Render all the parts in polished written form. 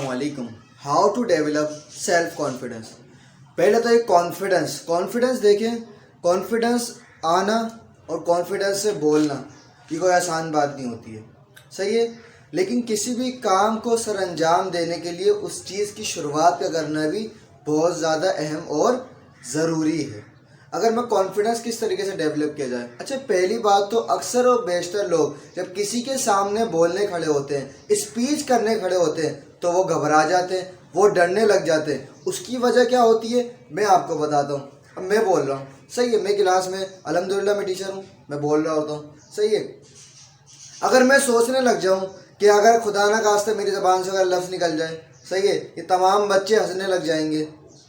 अस्सलामुअलैकुम। How to develop self confidence. पहले तो एक कॉन्फिडेंस देखें। कॉन्फिडेंस आना और कॉन्फिडेंस से बोलना ये कोई आसान बात नहीं होती है, सही है। लेकिन किसी भी काम को सर अंजाम देने के लिए उस चीज़ की शुरुआत का करना भी बहुत ज़्यादा अहम और ज़रूरी है। अगर मैं कॉन्फिडेंस किस तरीके से डेवलप किया जाए, अच्छा पहली बात तो अक्सर और बेशतर लोग जब किसी के सामने बोलने खड़े होते हैं, स्पीच करने खड़े होते हैं, तो वो घबरा जाते हैं, वो डरने लग जाते हैं। उसकी वजह क्या होती है मैं आपको बताता हूँ। अब मैं बोल रहा हूँ, सही है, मैं क्लास में अल्हम्दुलिल्लाह मैं टीचर हूँ, मैं बोल रहा होता हूँ, सही है। अगर मैं सोचने लग जाऊँ कि अगर खुदा ना खास्ता मेरी ज़बान से अगर लफ्ज़ निकल जाए, सही है, ये तमाम बच्चे हंसने लग जाएंगे,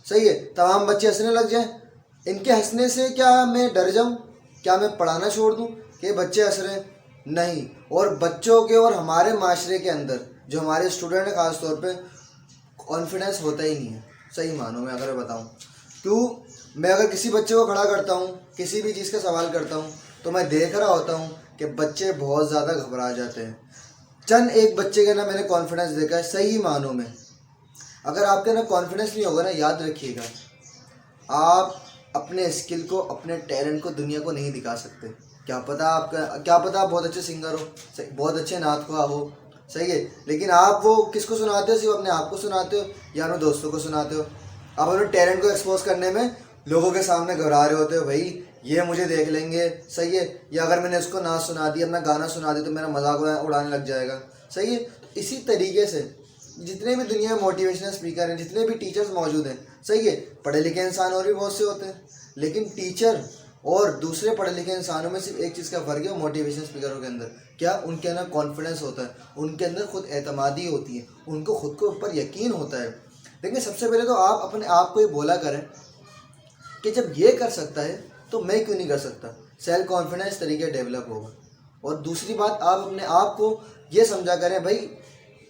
सही है, तमाम बच्चे हंसने लग जाएं, इनके हंसने से क्या मैं डर जाऊं, क्या मैं पढ़ाना छोड़ दूं कि बच्चे हंस रहे हैं? नहीं। और बच्चों के और हमारे माशरे के अंदर जो हमारे स्टूडेंट हैं ख़ास तौर पे कॉन्फिडेंस होता ही नहीं है, सही मानो में अगर बताऊं। क्यों? मैं अगर किसी बच्चे को खड़ा करता हूं, किसी भी चीज़ का सवाल करता हूं, तो मैं देख रहा होता हूं कि बच्चे बहुत ज़्यादा घबरा जाते हैं। चंद एक बच्चे के ना मैंने कॉन्फिडेंस देखा है सही मानों में। अगर आपके ना कॉन्फिडेंस नहीं होगा ना, याद रखिएगा, आप अपने स्किल को, अपने टैलेंट को दुनिया को नहीं दिखा सकते। क्या पता आप बहुत अच्छे सिंगर हो, बहुत अच्छे नात ख्वाह हो, सही है, लेकिन आप वो किसको सुनाते हो? सिर्फ अपने आप को सुनाते हो या अपने दोस्तों को सुनाते हो। आप अपने टैलेंट को एक्सपोज करने में लोगों के सामने घबरा रहे होते हो, भाई ये मुझे देख लेंगे, सही है, या अगर मैंने इसको नाच सुना दिया, अपना गाना सुना दिया तो मेरा मजाक उड़ाने लग जाएगा, सही है। तो इसी तरीके से जितने भी दुनिया में मोटिवेशनल स्पीकर हैं, जितने भी टीचर्स मौजूद हैं, सही है, पढ़े लिखे इंसान और भी बहुत से होते हैं, लेकिन टीचर और दूसरे पढ़े लिखे इंसानों में सिर्फ एक चीज़ का फ़र्क है मोटिवेशनल स्पीकरों के अंदर, क्या उनके अंदर कॉन्फिडेंस होता है, उनके अंदर खुद एतमादी होती है, उनको खुद को ऊपर यकीन होता है। लेकिन सबसे पहले तो आप अपने आप को ये बोला करें कि जब ये कर सकता है तो मैं क्यों नहीं कर सकता। सेल्फ कॉन्फिडेंस तरीके डेवलप होगा। और दूसरी बात, आप अपने आप को ये समझा करें, भाई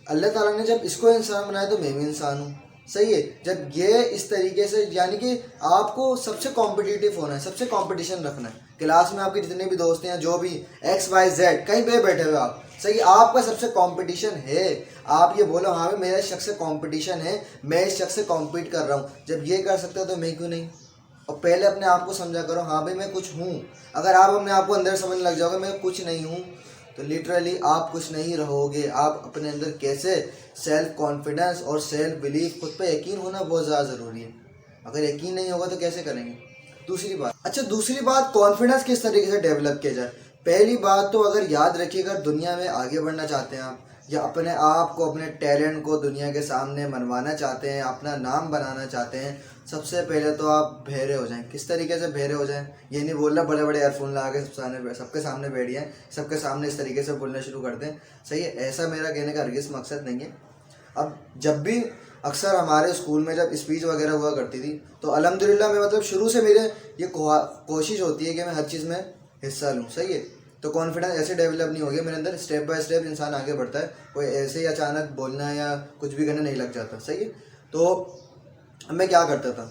अल्लाह ताला ने जब इसको इंसान बनाया तो मैं भी इंसान हूँ, सही है। जब ये इस तरीके से, यानी कि आपको सबसे कॉम्पिटिटिव होना है, सबसे कंपटीशन रखना है। क्लास में आपके जितने भी दोस्त हैं, जो भी XYZ कहीं पे बैठे हुए आप, सही, आपका सबसे कंपटीशन है। आप ये बोलो हाँ भाई मेरा इस शख्स से कंपटीशन है, मैं इस शख्स से कॉम्पीट कर रहा हूँ। जब ये कर सकते हो तो मैं क्यों नहीं। और पहले अपने आप को समझा करो, हाँ भाई मैं कुछ हूँ। अगर आप अपने आप को अंदर समझने लग जाओगे मैं कुछ नहीं हूँ, तो लिटरली आप कुछ नहीं रहोगे। आप अपने अंदर कैसे सेल्फ कॉन्फिडेंस और सेल्फ बिलीफ, खुद पे यकीन होना बहुत ज़्यादा ज़रूरी है। अगर यकीन नहीं होगा तो कैसे करेंगे। दूसरी बात कॉन्फिडेंस किस तरीके से डेवलप किया जाए। पहली बात तो अगर याद रखिए, अगर दुनिया में आगे बढ़ना चाहते हैं आप, या अपने आप को, अपने टैलेंट को दुनिया के सामने मनवाना चाहते हैं, अपना नाम बनाना चाहते हैं, सबसे पहले तो आप बहरे हो जाएं। किस तरीके से बहरे हो जाएं, ये नहीं बोल रहा बड़े बड़े एयरफोन लगा के सबके सामने बैठ जाएं, सबके सामने इस तरीके से बोलना शुरू कर दें, सही है। ऐसा मेरा कहने का हरगिज़ मकसद नहीं है। अब जब भी अक्सर हमारे स्कूल में जब स्पीच वगैरह हुआ करती थी, तो अल्हम्दुलिल्लाह मैं मतलब शुरू से मेरे ये कोशिश होती है कि मैं हर चीज़ में हिस्सा लूँ, सही है। तो कॉन्फिडेंस ऐसे डेवलप नहीं हो गया मेरे अंदर, स्टेप बाय स्टेप इंसान आगे बढ़ता है, कोई ऐसे ही अचानक बोलना या कुछ भी करने नहीं लग जाता, सही है। तो अब मैं क्या करता था,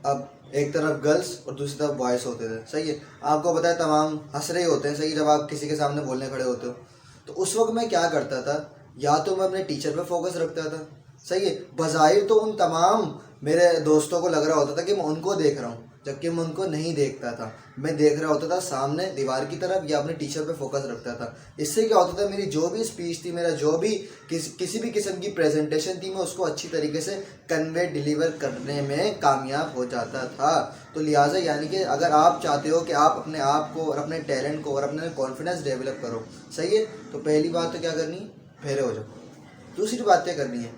अब एक तरफ गर्ल्स और दूसरी तरफ बॉयज़ होते थे, सही है। आपको पता है तमाम हंस रहे होते हैं, सही, जब आप किसी के सामने बोलने खड़े होते हो। तो उस वक्त मैं क्या करता था, या तो मैं अपने टीचर पे फोकस रखता था, सही है। बज़ाहिर तो उन तमाम मेरे दोस्तों को लग रहा होता था कि मैं उनको देख रहा हूँ, जबकि मैं उनको नहीं देखता था। मैं देख रहा होता था सामने दीवार की तरफ, या अपने टीचर पे फोकस रखता था। इससे क्या होता था, मेरी जो भी स्पीच थी, मेरा जो भी किसी भी किस्म की प्रेजेंटेशन थी, मैं उसको अच्छी तरीके से कन्वे डिलीवर करने में कामयाब हो जाता था। तो लिहाजा यानी कि अगर आप चाहते हो कि आप अपने आप को और अपने टैलेंट को और अपने कॉन्फिडेंस डेवलप करो, सही है, तो पहली बात तो क्या करनी, बहरे हो जाओ। दूसरी बात क्या करनी है,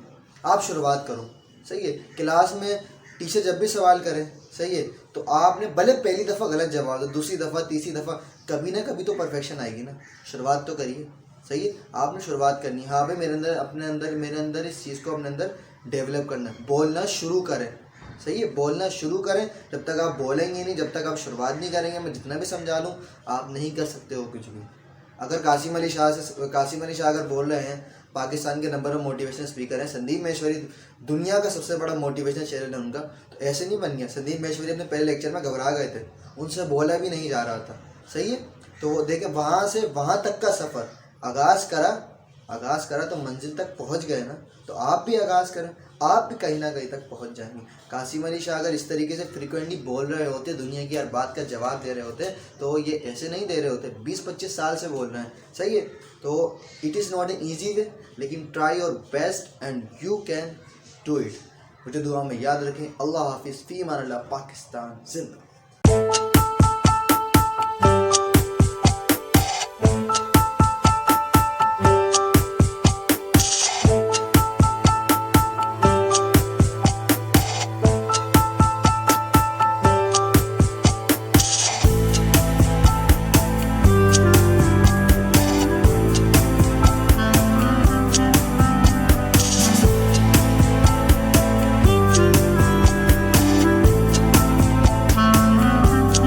आप शुरुआत करो, सही है। क्लास में टीचर जब भी सवाल करें, सही है, तो आपने भले पहली दफ़ा गलत जवाब दो, दूसरी दफ़ा, तीसरी दफ़ा, कभी ना कभी तो परफेक्शन आएगी ना। शुरुआत तो करिए, सही है, आपने शुरुआत करनी है। हाँ भाई मेरे अंदर इस चीज़ को अपने अंदर डेवलप करना है। बोलना शुरू करें, सही है, बोलना शुरू करें। जब तक आप बोलेंगे नहीं, जब तक आप शुरुआत नहीं करेंगे, मैं जितना भी समझा लूँ आप नहीं कर सकते हो कुछ भी। अगर कासिम अली शाह अगर बोल रहे हैं, पाकिस्तान के नंबर 1 मोटिवेशनल स्पीकर हैं, संदीप महेश्वरी दुनिया का सबसे बड़ा मोटिवेशनल चैनल है उनका, तो ऐसे नहीं बन गया। संदीप महेश्वरी अपने पहले लेक्चर में घबरा गए थे, उनसे बोला भी नहीं जा रहा था, सही है। तो वो देखे वहाँ से वहाँ तक का सफ़र आगाज़ करा, आगाज़ करा तो मंजिल तक पहुंच गए ना, तो आप भी आगाज़ करें, आप भी कहीं ना कहीं तक पहुंच जाएंगे। कासिम अली शाह अगर इस तरीके से फ्रिक्वेंटली बोल रहे होते, दुनिया की हर बात का जवाब दे रहे होते, तो ये ऐसे नहीं दे रहे होते। 20-25 साल से बोल रहे हैं, सही है। तो it is not an easy way, लेकिन try your best and you can do it. मुझे दुआ में याद रखें। अल्लाह हाफिज़, फ़ी अमान अल्लाह, पाकिस्तान जिंदा।